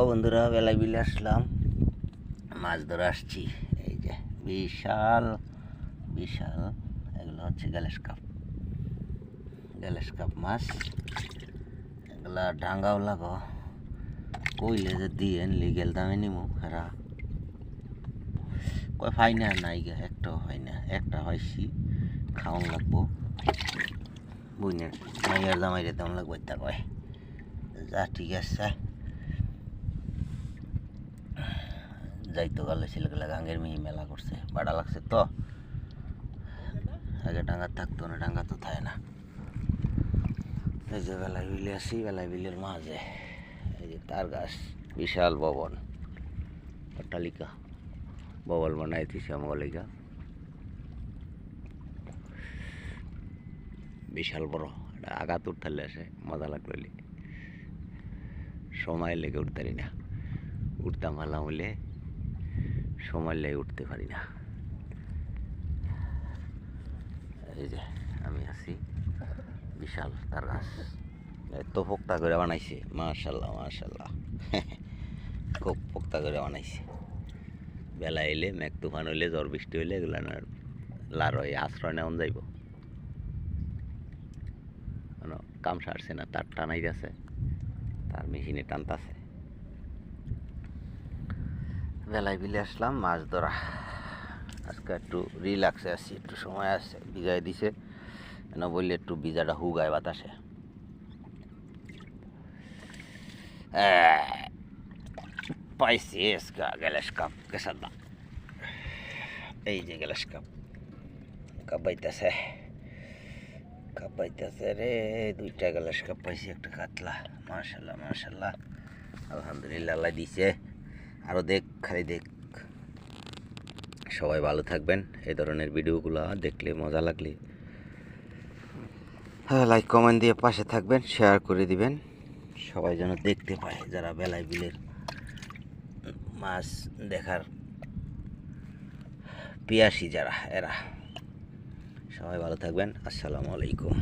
বন্ধুরা, বেলায় বিলে আসলাম, মাছ ধরে আসছি। এই যে বিশাল বিশাল এগুলো হচ্ছে গ্যালাস কাপ মাছ। এগুলা ডাঙ্গাও লাগো কইলে যে দিয়ে লিগেল দামে নিমু হেরা কয় ফাই না নাই গে, একটাও হয় না। একটা হয়ছি খাওয়ান লাগবো বুঝলেন, মাইয়ার জামাইরে তেমন লাগবো তা কয়। যা ঠিক আছে, যাইতো গেলে ছেলেগুলা গাঙ্গের মিহি মেলা করছে, বাড়া লাগছে তো। আগে ডাঙ্গা থাকতো না, ডাঙ্গা তো থাকে না। এই যে বেলায় বিলে আসি, বেলায় বিলের মাঝে এই যে তার গাছ, বিশাল ভবন, অট্টালিকা ভবন বানাই দিছে আমগলিকা, বিশাল বড়। আঘাত উঠতে আসে, মজা লাগলো। সময় লেগে উঠতে পারি না, উঠতাম ভালো হলে সময় লেগে উঠতে পারি না। এই যে আমি আছি, বিশাল তার গাছ, এত পোক্তা করে বানাইছে, মাশাল্লাহ মাশাল্লাহ। খুব পোক্তা করে বানাইছে। বেলা এলে, মেঘ তুফান হইলে, ঝড় বৃষ্টি হইলে এগুলো লার হয়ে আশ্রয় নেওয়া যাইব। কাম সারছে না, তার টানাই যাচ্ছে, তার মেশিনে টানতাছে। বেলায় বিলে আসলাম মাছ ধরা। আজকে একটু রিল্যাক্সে আছি, একটু সময় আছে, ভিজাই দিছে না বললে একটু ভিজাটা হুগায় বাতাসে। পাইছি গ্যালাস কাপ কেসাদা। এই যে গ্যালাস কাপাইতেছে রে, দুইটা গ্যালাস কাপ পাইছি, একটা কাতলা। মাশাল্লাহ মাশাল্লাহ, আলহামদুলিল্লাহ, আল্লাহ দিছে। আরও দেখ, খালি দেখ। সবাই ভালো থাকবেন। এই ধরনের ভিডিওগুলো দেখলে, মজা লাগলে লাইক কমেন্ট দিয়ে পাশে থাকবেন, শেয়ার করে দিবেন, সবাই যেন দেখতে পায়, যারা বেলায় বিলের মাছ দেখার পিয়াসী যারা, এরা সবাই ভালো থাকবেন। আসসালামু আলাইকুম।